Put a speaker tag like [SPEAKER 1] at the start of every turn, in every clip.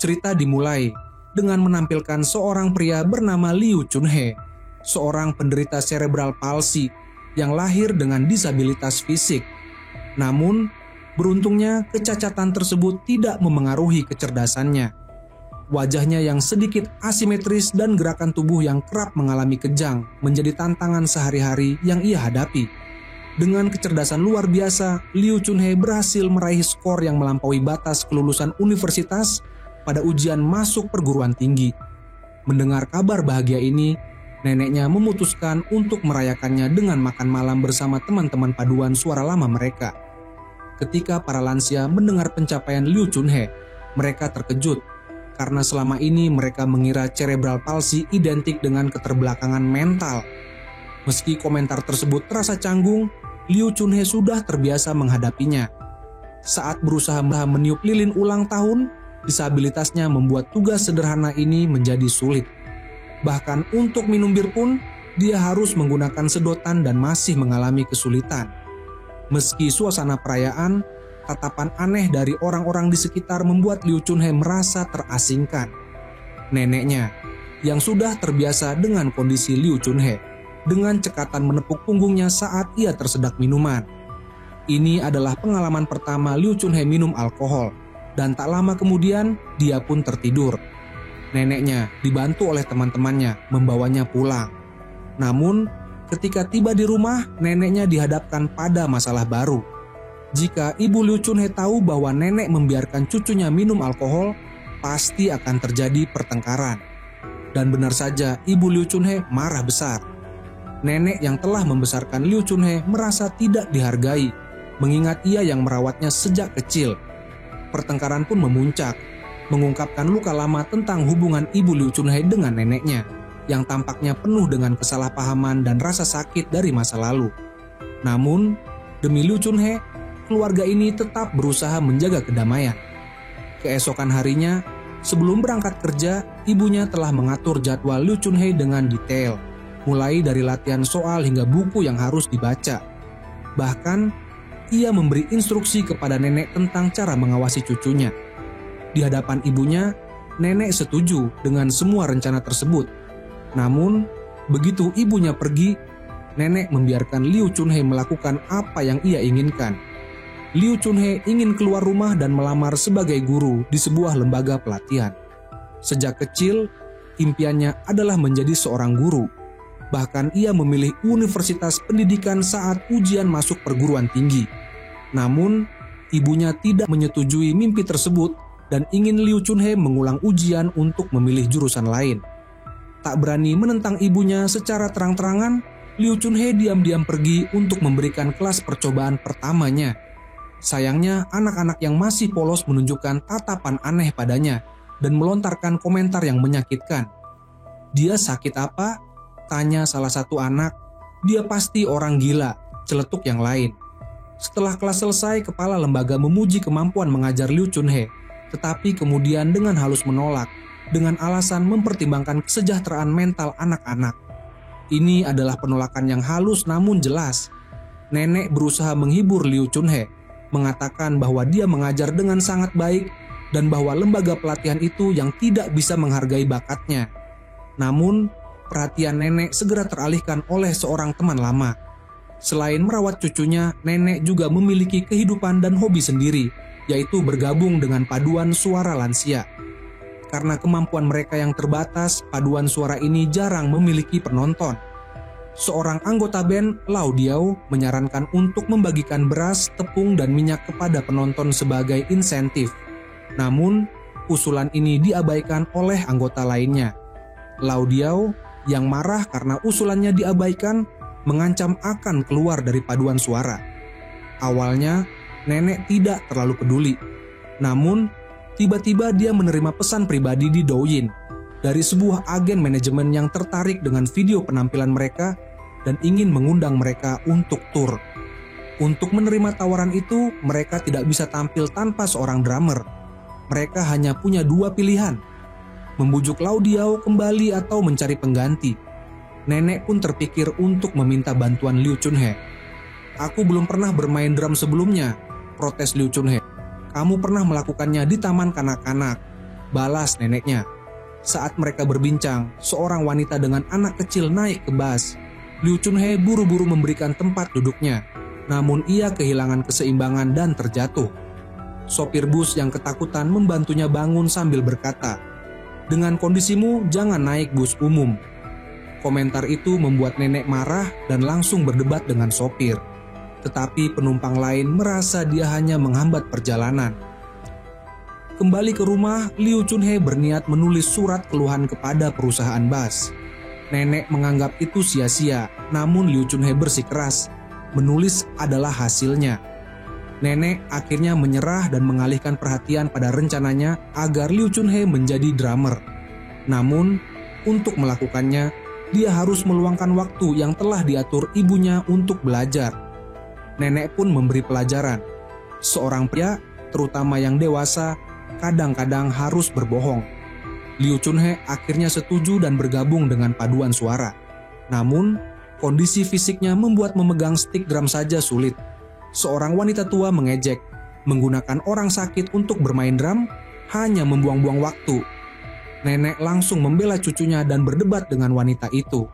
[SPEAKER 1] Cerita dimulai dengan menampilkan seorang pria bernama Liu Chunhe, seorang penderita cerebral palsy yang lahir dengan disabilitas fisik. Namun, beruntungnya kecacatan tersebut tidak memengaruhi kecerdasannya. Wajahnya yang sedikit asimetris dan gerakan tubuh yang kerap mengalami kejang menjadi tantangan sehari-hari yang ia hadapi. Dengan kecerdasan luar biasa, Liu Chunhe berhasil meraih skor yang melampaui batas kelulusan universitas pada ujian masuk perguruan tinggi. Mendengar kabar bahagia ini, neneknya memutuskan untuk merayakannya dengan makan malam bersama teman-teman paduan suara lama mereka. Ketika para lansia mendengar pencapaian Liu Chunhe, mereka terkejut karena selama ini mereka mengira cerebral palsy identik dengan keterbelakangan mental. Meski komentar tersebut terasa canggung, Liu Chunhe sudah terbiasa menghadapinya. Saat berusaha meniup lilin ulang tahun, disabilitasnya membuat tugas sederhana ini menjadi sulit. Bahkan untuk minum bir pun, dia harus menggunakan sedotan dan masih mengalami kesulitan. Meski suasana perayaan, tatapan aneh dari orang-orang di sekitar membuat Liu Chunhe merasa terasingkan. Neneknya, yang sudah terbiasa dengan kondisi Liu Chunhe, dengan cekatan menepuk punggungnya saat ia tersedak minuman. Ini adalah pengalaman pertama Liu Chunhe minum alkohol, dan tak lama kemudian dia pun tertidur. Neneknya dibantu oleh teman-temannya membawanya pulang. Namun, ketika tiba di rumah, neneknya dihadapkan pada masalah baru. Jika ibu Liu Chunhe tahu bahwa nenek membiarkan cucunya minum alkohol, pasti akan terjadi pertengkaran. Dan benar saja, ibu Liu Chunhe marah besar. Nenek yang telah membesarkan Liu Chunhe merasa tidak dihargai, mengingat ia yang merawatnya sejak kecil. Pertengkaran pun memuncak, mengungkapkan luka lama tentang hubungan ibu Liu Chunhe dengan neneknya, yang tampaknya penuh dengan kesalahpahaman dan rasa sakit dari masa lalu. Namun, demi Liu Chunhe, keluarga ini tetap berusaha menjaga kedamaian. Keesokan harinya, sebelum berangkat kerja, ibunya telah mengatur jadwal Liu Chunhe dengan detail, mulai dari latihan soal hingga buku yang harus dibaca. Bahkan, ia memberi instruksi kepada nenek tentang cara mengawasi cucunya. Di hadapan ibunya, nenek setuju dengan semua rencana tersebut. Namun, begitu ibunya pergi, nenek membiarkan Liu Chunhe melakukan apa yang ia inginkan. Liu Chunhe ingin keluar rumah dan melamar sebagai guru di sebuah lembaga pelatihan. Sejak kecil, impiannya adalah menjadi seorang guru. Bahkan ia memilih universitas pendidikan saat ujian masuk perguruan tinggi. Namun, ibunya tidak menyetujui mimpi tersebut dan ingin Liu Chunhe mengulang ujian untuk memilih jurusan lain. Tak berani menentang ibunya secara terang-terangan, Liu Chunhe diam-diam pergi untuk memberikan kelas percobaan pertamanya. Sayangnya, anak-anak yang masih polos menunjukkan tatapan aneh padanya dan melontarkan komentar yang menyakitkan. "Dia sakit apa?" tanya salah satu anak. "Dia pasti orang gila," celetuk yang lain. Setelah kelas selesai, kepala lembaga memuji kemampuan mengajar Liu Chunhe, tetapi kemudian dengan halus menolak, dengan alasan mempertimbangkan kesejahteraan mental anak-anak. Ini adalah penolakan yang halus namun jelas. Nenek berusaha menghibur Liu Chunhe, mengatakan bahwa dia mengajar dengan sangat baik dan bahwa lembaga pelatihan itu yang tidak bisa menghargai bakatnya. Namun, perhatian nenek segera teralihkan oleh seorang teman lama. Selain merawat cucunya, nenek juga memiliki kehidupan dan hobi sendiri, yaitu bergabung dengan paduan suara lansia. Karena kemampuan mereka yang terbatas, paduan suara ini jarang memiliki penonton. Seorang anggota band, Lao Diao, menyarankan untuk membagikan beras, tepung, dan minyak kepada penonton sebagai insentif. Namun, usulan ini diabaikan oleh anggota lainnya. Lao Diao, yang marah karena usulannya diabaikan, mengancam akan keluar dari paduan suara. Awalnya, nenek tidak terlalu peduli. Namun, tiba-tiba dia menerima pesan pribadi di Douyin dari sebuah agen manajemen yang tertarik dengan video penampilan mereka dan ingin mengundang mereka untuk tur. Untuk menerima tawaran itu, mereka tidak bisa tampil tanpa seorang drummer. Mereka hanya punya dua pilihan, membujuk Lao Diao kembali atau mencari pengganti. Nenek pun terpikir untuk meminta bantuan Liu Chunhe. "Aku belum pernah bermain drum sebelumnya," protes Liu Chunhe. "Kamu pernah melakukannya di taman kanak-kanak." balas neneknya. Saat mereka berbincang, seorang wanita dengan anak kecil naik ke bus. Liu Chunhe buru-buru memberikan tempat duduknya, namun ia kehilangan keseimbangan dan terjatuh. Sopir bus yang ketakutan membantunya bangun sambil berkata, "Dengan kondisimu jangan naik bus umum." Komentar itu membuat nenek marah dan langsung berdebat dengan sopir. Tetapi penumpang lain merasa dia hanya menghambat perjalanan. Kembali ke rumah, Liu Chunhe berniat menulis surat keluhan kepada perusahaan bus. Nenek menganggap itu sia-sia, namun Liu Chunhe bersikeras. Menulis adalah hasilnya. Nenek akhirnya menyerah dan mengalihkan perhatian pada rencananya agar Liu Chunhe menjadi drummer. Namun, untuk melakukannya, dia harus meluangkan waktu yang telah diatur ibunya untuk belajar. Nenek pun memberi pelajaran. Seorang pria, terutama yang dewasa, kadang-kadang harus berbohong. Liu Chunhe akhirnya setuju dan bergabung dengan paduan suara. Namun, kondisi fisiknya membuat memegang stick drum saja sulit. Seorang wanita tua mengejek, menggunakan orang sakit untuk bermain drum hanya membuang-buang waktu. Nenek langsung membela cucunya dan berdebat dengan wanita itu.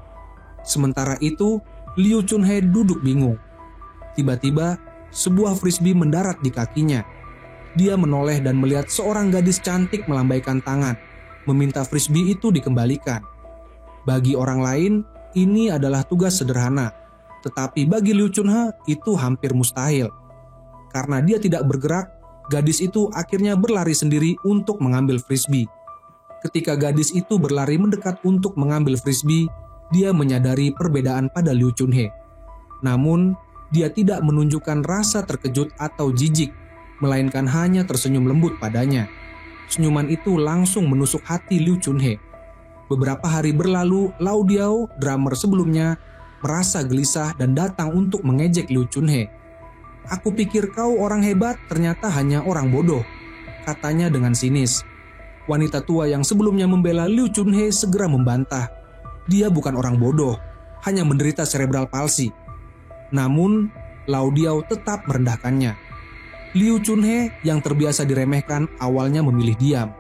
[SPEAKER 1] Sementara itu, Liu Chunhe duduk bingung. Tiba-tiba, sebuah frisbee mendarat di kakinya. Dia menoleh dan melihat seorang gadis cantik melambaikan tangan, meminta frisbee itu dikembalikan. Bagi orang lain, ini adalah tugas sederhana, tetapi bagi Liu Chunhe itu hampir mustahil. Karena dia tidak bergerak, gadis itu akhirnya berlari sendiri untuk mengambil frisbee. Ketika gadis itu berlari mendekat untuk mengambil frisbee, dia menyadari perbedaan pada Liu Chunhe. Namun, dia tidak menunjukkan rasa terkejut atau jijik, melainkan hanya tersenyum lembut padanya. Senyuman itu langsung menusuk hati Liu Chunhe. Beberapa hari berlalu, Lao Diao, drummer sebelumnya, merasa gelisah dan datang untuk mengejek Liu Chunhe. "Aku pikir kau orang hebat, ternyata hanya orang bodoh," katanya dengan sinis. Wanita tua yang sebelumnya membela Liu Chunhe segera membantah. Dia bukan orang bodoh, hanya menderita cerebral palsy. Namun, Lao Diao tetap merendahkannya. Liu Chunhe yang terbiasa diremehkan awalnya memilih diam.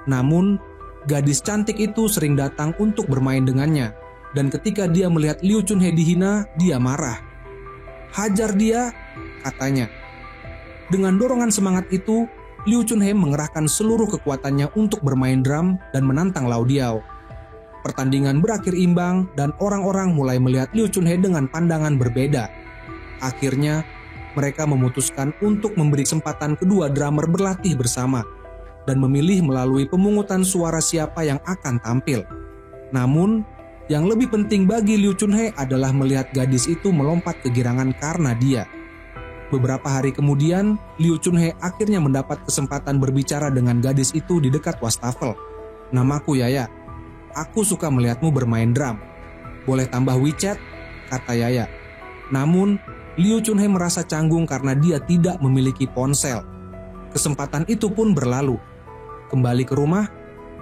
[SPEAKER 1] Namun, gadis cantik itu sering datang untuk bermain dengannya. Dan ketika dia melihat Liu Chunhe dihina, dia marah. "Hajar dia," katanya. Dengan dorongan semangat itu, Liu Chunhe mengerahkan seluruh kekuatannya untuk bermain drum dan menantang Lao Diao. Pertandingan berakhir imbang dan orang-orang mulai melihat Liu Chunhe dengan pandangan berbeda. Akhirnya, mereka memutuskan untuk memberi kesempatan kedua drummer berlatih bersama dan memilih melalui pemungutan suara siapa yang akan tampil. Namun, yang lebih penting bagi Liu Chunhe adalah melihat gadis itu melompat kegirangan karena dia. Beberapa hari kemudian, Liu Chunhe akhirnya mendapat kesempatan berbicara dengan gadis itu di dekat wastafel. "Namaku Yaya. Aku suka melihatmu bermain drum. Boleh tambah WeChat?" kata Yaya. Namun, Liu Chunhe merasa canggung karena dia tidak memiliki ponsel. Kesempatan itu pun berlalu. Kembali ke rumah,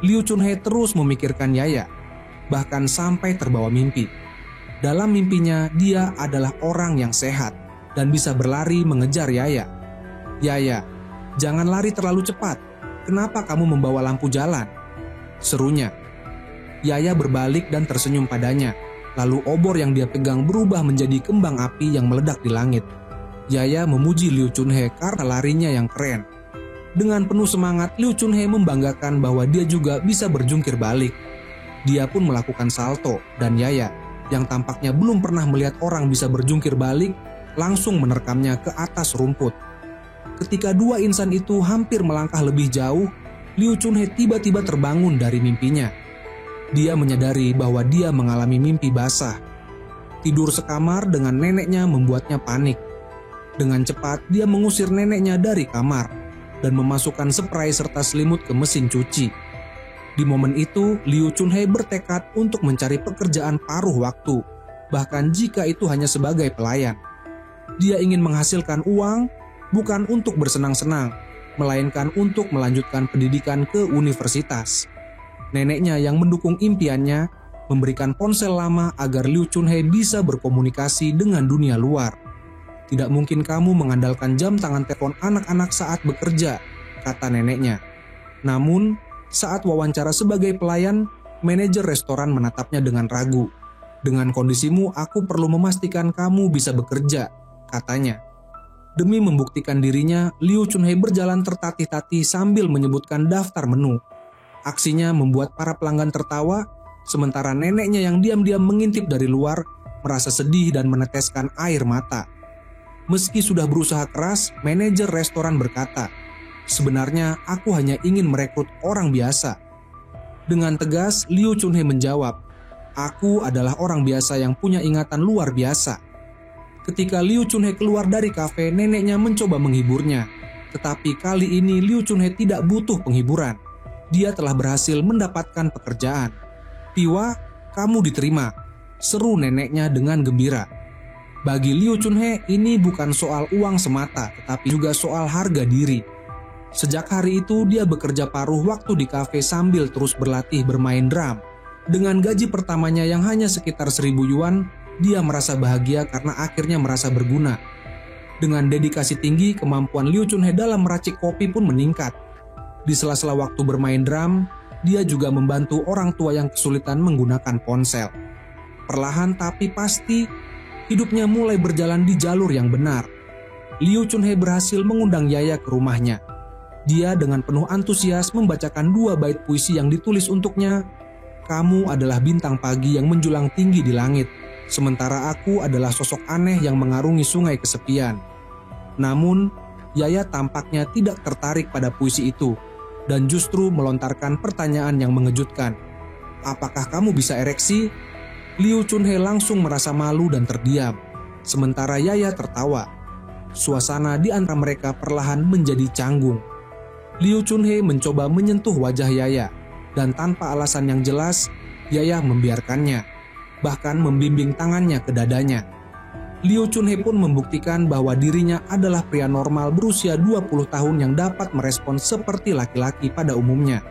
[SPEAKER 1] Liu Chunhe terus memikirkan Yaya, bahkan sampai terbawa mimpi. Dalam mimpinya, dia adalah orang yang sehat dan bisa berlari mengejar Yaya. "Yaya, jangan lari terlalu cepat. Kenapa kamu membawa lampu jalan?" serunya. Yaya berbalik dan tersenyum padanya. Lalu obor yang dia pegang berubah menjadi kembang api yang meledak di langit. Yaya memuji Liu Chunhe karena larinya yang keren. Dengan penuh semangat, Liu Chunhe membanggakan bahwa dia juga bisa berjungkir balik. Dia pun melakukan salto dan Yaya, yang tampaknya belum pernah melihat orang bisa berjungkir balik, langsung menerkamnya ke atas rumput. Ketika dua insan itu hampir melangkah lebih jauh, Liu Chunhe tiba-tiba terbangun dari mimpinya. Dia menyadari bahwa dia mengalami mimpi basah. Tidur sekamar dengan neneknya membuatnya panik. Dengan cepat, dia mengusir neneknya dari kamar dan memasukkan spray serta selimut ke mesin cuci. Di momen itu, Liu Chunhe bertekad untuk mencari pekerjaan paruh waktu, bahkan jika itu hanya sebagai pelayan. Dia ingin menghasilkan uang, bukan untuk bersenang-senang, melainkan untuk melanjutkan pendidikan ke universitas. Neneknya yang mendukung impiannya memberikan ponsel lama agar Liu Chunhe bisa berkomunikasi dengan dunia luar. "Tidak mungkin kamu mengandalkan jam tangan telepon anak-anak saat bekerja," kata neneknya. Namun, Saat wawancara sebagai pelayan, manajer restoran menatapnya dengan ragu. "Dengan kondisimu, aku perlu memastikan kamu bisa bekerja," katanya. Demi membuktikan dirinya, Liu Chunhei berjalan tertatih-tatih sambil menyebutkan daftar menu. Aksinya membuat para pelanggan tertawa, sementara neneknya yang diam-diam mengintip dari luar merasa sedih dan meneteskan air mata. Meski sudah berusaha keras, manajer restoran berkata, "Sebenarnya aku hanya ingin merekrut orang biasa." Dengan tegas, Liu Chunhei menjawab, "Aku adalah orang biasa yang punya ingatan luar biasa." Ketika Liu Chunhei keluar dari kafe, neneknya mencoba menghiburnya. Tetapi kali ini Liu Chunhei tidak butuh penghiburan. Dia telah berhasil mendapatkan pekerjaan. "Piwa, kamu diterima," seru neneknya dengan gembira. Bagi Liu Chunhei, ini bukan soal uang semata, tetapi juga soal harga diri. Sejak hari itu, dia bekerja paruh waktu di kafe sambil terus berlatih bermain drum. Dengan gaji pertamanya yang hanya sekitar 1.000 yuan, dia merasa bahagia karena akhirnya merasa berguna. Dengan dedikasi tinggi, kemampuan Liu Chunhei dalam meracik kopi pun meningkat. Di sela-sela waktu bermain drum, dia juga membantu orang tua yang kesulitan menggunakan ponsel. Perlahan tapi pasti, hidupnya mulai berjalan di jalur yang benar. Liu Chunhei berhasil mengundang Yaya ke rumahnya. Dia dengan penuh antusias membacakan 2 bait puisi yang ditulis untuknya. "Kamu adalah bintang pagi yang menjulang tinggi di langit, sementara aku adalah sosok aneh yang mengarungi sungai kesepian." Namun, Yaya tampaknya tidak tertarik pada puisi itu dan justru melontarkan pertanyaan yang mengejutkan. "Apakah kamu bisa ereksi?" Liu Chunhei langsung merasa malu dan terdiam, sementara Yaya tertawa. Suasana di antara mereka perlahan menjadi canggung. Liu Chunhei mencoba menyentuh wajah Yaya, dan tanpa alasan yang jelas, Yaya membiarkannya, bahkan membimbing tangannya ke dadanya. Liu Chunhei pun membuktikan bahwa dirinya adalah pria normal berusia 20 tahun yang dapat merespons seperti laki-laki pada umumnya.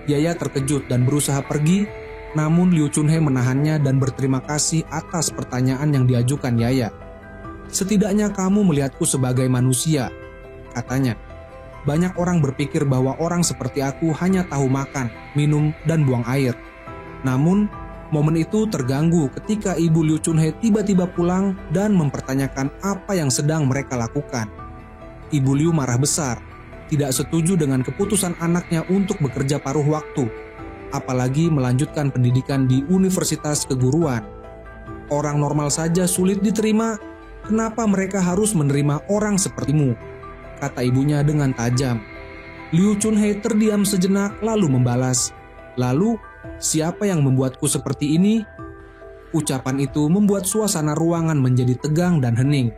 [SPEAKER 1] Yaya terkejut dan berusaha pergi, namun Liu Chunhei menahannya dan berterima kasih atas pertanyaan yang diajukan Yaya. "Setidaknya kamu melihatku sebagai manusia," katanya. "Banyak orang berpikir bahwa orang seperti aku hanya tahu makan, minum, dan buang air." Namun, momen itu terganggu ketika ibu Liu Chunhei tiba-tiba pulang dan mempertanyakan apa yang sedang mereka lakukan. Ibu Liu marah besar, tidak setuju dengan keputusan anaknya untuk bekerja paruh waktu, apalagi melanjutkan pendidikan di universitas keguruan. "Orang normal saja sulit diterima, kenapa mereka harus menerima orang sepertimu?" kata ibunya dengan tajam. Liu Chunhei terdiam sejenak lalu membalas, "Lalu, siapa yang membuatku seperti ini?" Ucapan itu membuat suasana ruangan menjadi tegang dan hening.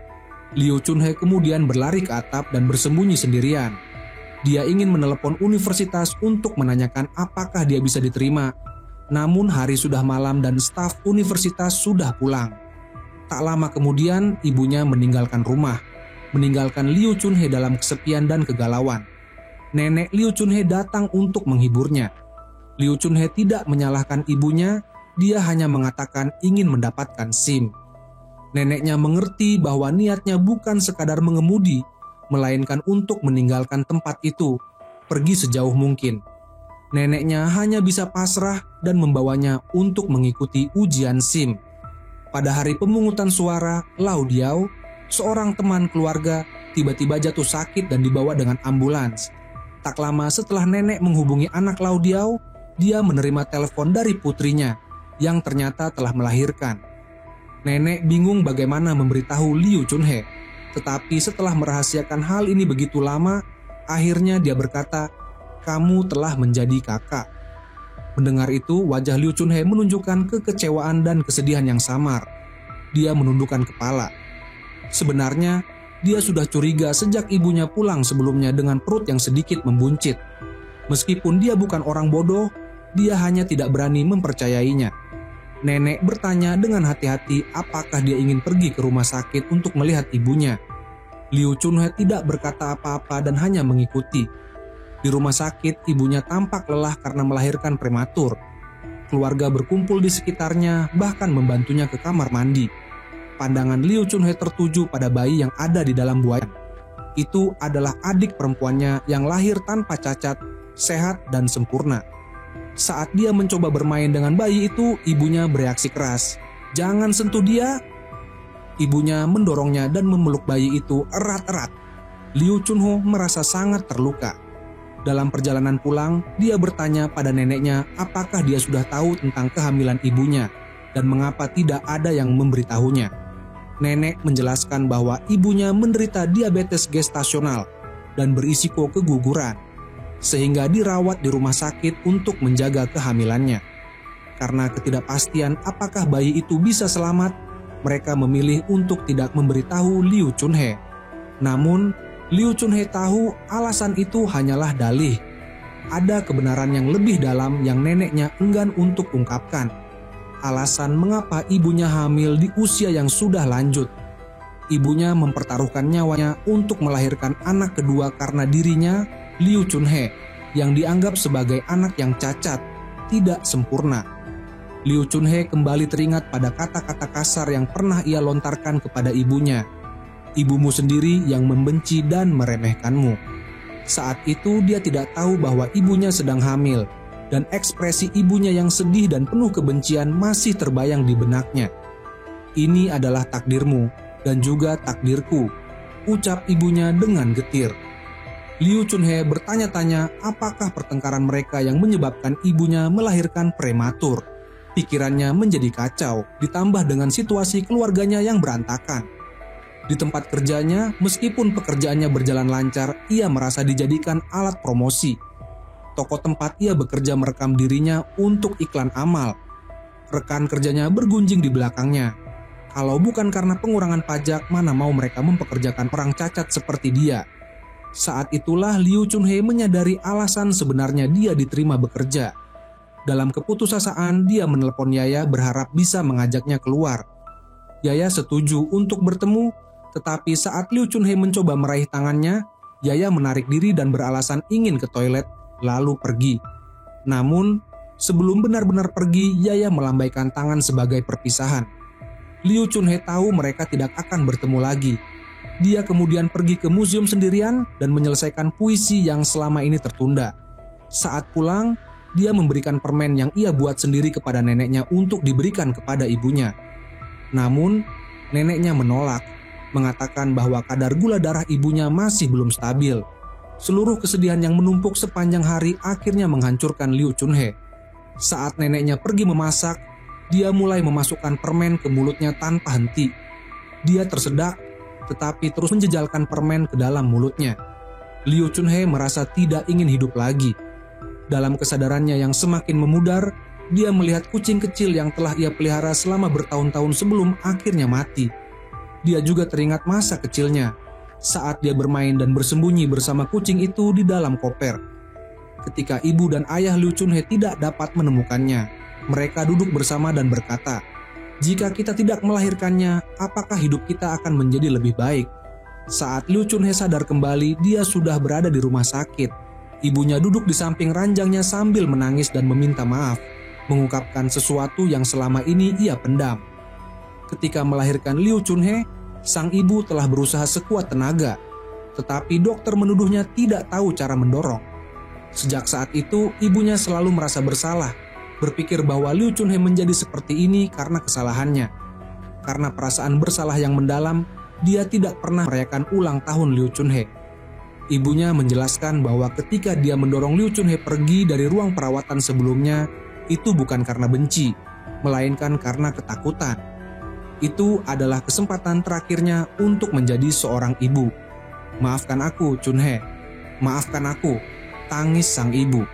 [SPEAKER 1] Liu Chunhei kemudian berlari ke atap dan bersembunyi sendirian. Dia ingin menelepon universitas untuk menanyakan apakah dia bisa diterima. Namun hari sudah malam dan staf universitas sudah pulang. Tak lama kemudian ibunya meninggalkan rumah, meninggalkan Liu Chunhei dalam kesepian dan kegalauan. Nenek Liu Chunhei datang untuk menghiburnya. Liu Chunhei tidak menyalahkan ibunya, dia hanya mengatakan ingin mendapatkan SIM. Neneknya mengerti bahwa niatnya bukan sekadar mengemudi, melainkan untuk meninggalkan tempat itu, pergi sejauh mungkin. Neneknya hanya bisa pasrah dan membawanya untuk mengikuti ujian SIM. Pada hari pemungutan suara, Lau Diao, seorang teman keluarga, tiba-tiba jatuh sakit dan dibawa dengan ambulans. Tak lama setelah nenek menghubungi anak Lau Diao, dia menerima telepon dari putrinya yang ternyata telah melahirkan. Nenek bingung bagaimana memberitahu Liu Chunhei, tetapi setelah merahasiakan hal ini begitu lama, akhirnya dia berkata, "Kamu telah menjadi kakak." Mendengar itu, wajah Liu Chunhei menunjukkan kekecewaan dan kesedihan yang samar. Dia menundukkan kepala. Sebenarnya, dia sudah curiga sejak ibunya pulang sebelumnya dengan perut yang sedikit membuncit. Meskipun dia bukan orang bodoh, dia hanya tidak berani mempercayainya. Nenek bertanya dengan hati-hati apakah dia ingin pergi ke rumah sakit untuk melihat ibunya. Liu Chunhei tidak berkata apa-apa dan hanya mengikuti. Di rumah sakit, ibunya tampak lelah karena melahirkan prematur. Keluarga berkumpul di sekitarnya, bahkan membantunya ke kamar mandi. Pandangan Liu Chunhei tertuju pada bayi yang ada di dalam buayan. Itu adalah adik perempuannya yang lahir tanpa cacat sehat, dan sempurna. Saat dia mencoba bermain dengan bayi itu, ibunya bereaksi keras. "Jangan sentuh dia!" Ibunya mendorongnya dan memeluk bayi itu erat-erat. Liu Chunho merasa sangat terluka. Dalam perjalanan pulang, dia bertanya pada neneknya apakah dia sudah tahu tentang kehamilan ibunya dan mengapa tidak ada yang memberitahunya. Nenek menjelaskan bahwa ibunya menderita diabetes gestasional dan berisiko keguguran, sehingga dirawat di rumah sakit untuk menjaga kehamilannya. Karena ketidakpastian apakah bayi itu bisa selamat, mereka memilih untuk tidak memberitahu Liu Chunhe. Namun, Liu Chunhe tahu alasan itu hanyalah dalih. Ada kebenaran yang lebih dalam yang neneknya enggan untuk ungkapkan. Alasan mengapa ibunya hamil di usia yang sudah lanjut. Ibunya mempertaruhkan nyawanya untuk melahirkan anak kedua karena dirinya, Liu Chunhe, yang dianggap sebagai anak yang cacat, tidak sempurna. Liu Chunhe kembali teringat pada kata-kata kasar yang pernah ia lontarkan kepada ibunya. "Ibumu sendiri yang membenci dan meremehkanmu." Saat itu dia tidak tahu bahwa ibunya sedang hamil, dan ekspresi ibunya yang sedih dan penuh kebencian masih terbayang di benaknya. "Ini adalah takdirmu dan juga takdirku," ucap ibunya dengan getir. Liu Chunhe bertanya-tanya apakah pertengkaran mereka yang menyebabkan ibunya melahirkan prematur. Pikirannya menjadi kacau, ditambah dengan situasi keluarganya yang berantakan. Di tempat kerjanya, meskipun pekerjaannya berjalan lancar, ia merasa dijadikan alat promosi. Toko tempat ia bekerja merekam dirinya untuk iklan amal. Rekan kerjanya bergunjing di belakangnya. Kalau bukan karena pengurangan pajak, mana mau mereka mempekerjakan orang cacat seperti dia. Saat itulah Liu Chunhe menyadari alasan sebenarnya dia diterima bekerja. Dalam keputusasaan, dia menelepon Yaya berharap bisa mengajaknya keluar. Yaya setuju untuk bertemu, tetapi saat Liu Chunhe mencoba meraih tangannya, Yaya menarik diri dan beralasan ingin ke toilet, lalu pergi. Namun, sebelum benar-benar pergi, Yaya melambaikan tangan sebagai perpisahan. Liu Chunhe tahu mereka tidak akan bertemu lagi. Dia kemudian pergi ke museum sendirian dan menyelesaikan puisi yang selama ini tertunda. Saat pulang, dia memberikan permen yang ia buat sendiri kepada neneknya untuk diberikan kepada ibunya. Namun, neneknya menolak, mengatakan bahwa kadar gula darah ibunya masih belum stabil. Seluruh kesedihan yang menumpuk sepanjang hari akhirnya menghancurkan Liu Chunhe. Saat neneknya pergi memasak, dia mulai memasukkan permen ke mulutnya tanpa henti. Dia tersedak, tetapi terus menjejalkan permen ke dalam mulutnya. Liu Chunhe merasa tidak ingin hidup lagi. Dalam kesadarannya yang semakin memudar, dia melihat kucing kecil yang telah ia pelihara selama bertahun-tahun sebelum akhirnya mati. Dia juga teringat masa kecilnya, saat dia bermain dan bersembunyi bersama kucing itu di dalam koper. Ketika ibu dan ayah Liu Chunhe tidak dapat menemukannya, mereka duduk bersama dan berkata, "Jika kita tidak melahirkannya, apakah hidup kita akan menjadi lebih baik?" Saat Liu Chunhe sadar kembali, dia sudah berada di rumah sakit. Ibunya duduk di samping ranjangnya sambil menangis dan meminta maaf, mengungkapkan sesuatu yang selama ini ia pendam. Ketika melahirkan Liu Chunhe, sang ibu telah berusaha sekuat tenaga, tetapi dokter menuduhnya tidak tahu cara mendorong. Sejak saat itu, ibunya selalu merasa bersalah, berpikir bahwa Liu Chunhe menjadi seperti ini karena kesalahannya. Karena perasaan bersalah yang mendalam, dia tidak pernah merayakan ulang tahun Liu Chunhe. Ibunya menjelaskan bahwa ketika dia mendorong Liu Chunhe pergi dari ruang perawatan sebelumnya, itu bukan karena benci, melainkan karena ketakutan. Itu adalah kesempatan terakhirnya untuk menjadi seorang ibu. "Maafkan aku, Chunhe. Maafkan aku," tangis sang ibu.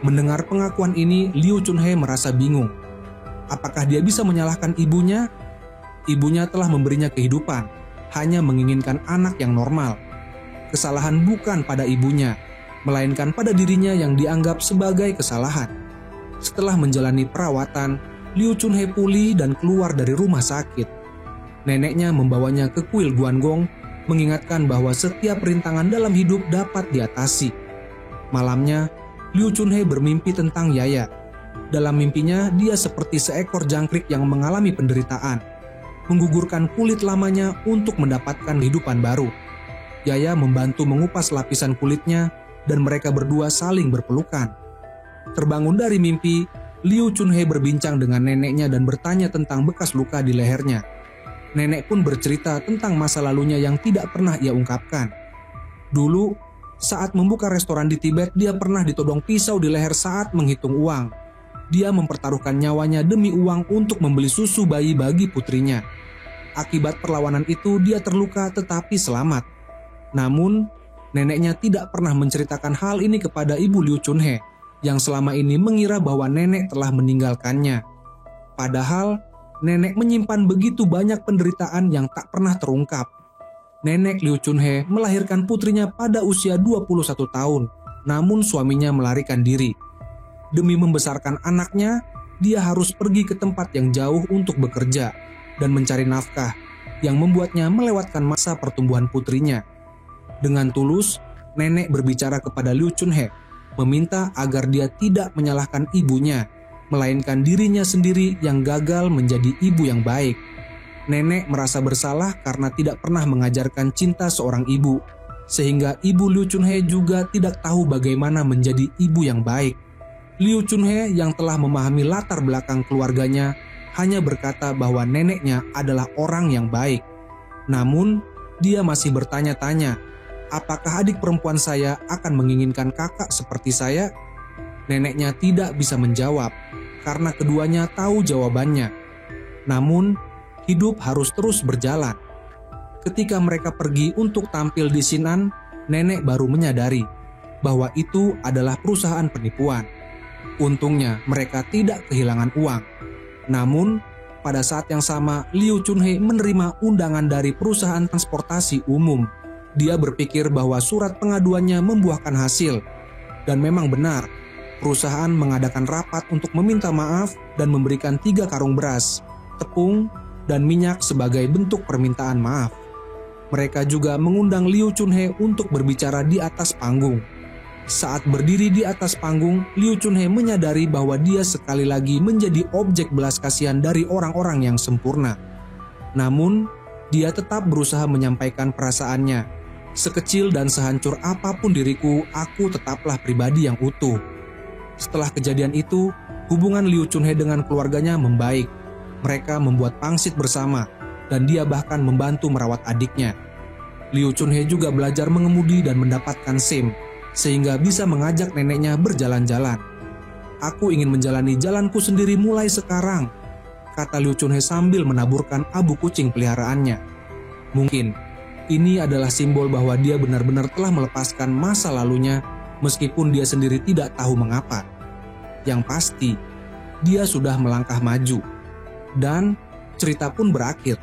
[SPEAKER 1] Mendengar pengakuan ini, Liu Chunhe merasa bingung. Apakah dia bisa menyalahkan ibunya? Ibunya telah memberinya kehidupan, hanya menginginkan anak yang normal. Kesalahan bukan pada ibunya, melainkan pada dirinya yang dianggap sebagai kesalahan. Setelah menjalani perawatan, Liu Chunhe pulih dan keluar dari rumah sakit. Neneknya membawanya ke kuil Guanggong, mengingatkan bahwa setiap rintangan dalam hidup dapat diatasi. Malamnya, Liu Chunhe bermimpi tentang Yaya. Dalam mimpinya, dia seperti seekor jangkrik yang mengalami penderitaan, menggugurkan kulit lamanya untuk mendapatkan kehidupan baru. Yaya membantu mengupas lapisan kulitnya, dan mereka berdua saling berpelukan. Terbangun dari mimpi, Liu Chunhe berbincang dengan neneknya dan bertanya tentang bekas luka di lehernya. Nenek pun bercerita tentang masa lalunya yang tidak pernah ia ungkapkan. Dulu, saat membuka restoran di Tibet, dia pernah ditodong pisau di leher saat menghitung uang. Dia mempertaruhkan nyawanya demi uang untuk membeli susu bayi bagi putrinya. Akibat perlawanan itu, dia terluka tetapi selamat. Namun, neneknya tidak pernah menceritakan hal ini kepada ibu Liu Chunhe, yang selama ini mengira bahwa nenek telah meninggalkannya. Padahal, nenek menyimpan begitu banyak penderitaan yang tak pernah terungkap. Nenek Liu Chunhe melahirkan putrinya pada usia 21 tahun, namun suaminya melarikan diri. Demi membesarkan anaknya, dia harus pergi ke tempat yang jauh untuk bekerja dan mencari nafkah, yang membuatnya melewatkan masa pertumbuhan putrinya. Dengan tulus, nenek berbicara kepada Liu Chunhe, meminta agar dia tidak menyalahkan ibunya, melainkan dirinya sendiri yang gagal menjadi ibu yang baik. Nenek merasa bersalah karena tidak pernah mengajarkan cinta seorang ibu, sehingga ibu Liu Chunhe juga tidak tahu bagaimana menjadi ibu yang baik. Liu Chunhe yang telah memahami latar belakang keluarganya hanya berkata bahwa neneknya adalah orang yang baik. Namun, dia masih bertanya-tanya, apakah adik perempuan saya akan menginginkan kakak seperti saya? Neneknya tidak bisa menjawab karena keduanya tahu jawabannya. Namun, hidup harus terus berjalan. Ketika mereka pergi untuk tampil di Sinan, nenek baru menyadari bahwa itu adalah perusahaan penipuan. Untungnya mereka tidak kehilangan uang. Namun, pada saat yang sama Liu Chunhe menerima undangan dari perusahaan transportasi umum. Dia berpikir bahwa surat pengaduannya membuahkan hasil. Dan memang benar, perusahaan mengadakan rapat untuk meminta maaf dan memberikan 3 karung beras, tepung, dan minyak sebagai bentuk permintaan maaf. Mereka juga mengundang Liu Chunhe untuk berbicara di atas panggung. Saat berdiri di atas panggung, Liu Chunhe menyadari bahwa dia sekali lagi menjadi objek belas kasihan dari orang-orang yang sempurna. Namun, dia tetap berusaha menyampaikan perasaannya. Sekecil dan sehancur apapun diriku, aku tetaplah pribadi yang utuh. Setelah kejadian itu, hubungan Liu Chunhe dengan keluarganya membaik. Mereka membuat pangsit bersama, dan dia bahkan membantu merawat adiknya. Liu Chunhe juga belajar mengemudi dan mendapatkan SIM, sehingga bisa mengajak neneknya berjalan-jalan. Aku ingin menjalani jalanku sendiri mulai sekarang, kata Liu Chunhe sambil menaburkan abu kucing peliharaannya. Mungkin ini adalah simbol bahwa dia benar-benar telah melepaskan masa lalunya, meskipun dia sendiri tidak tahu mengapa. Yang pasti, dia sudah melangkah maju. Dan cerita pun berakhir.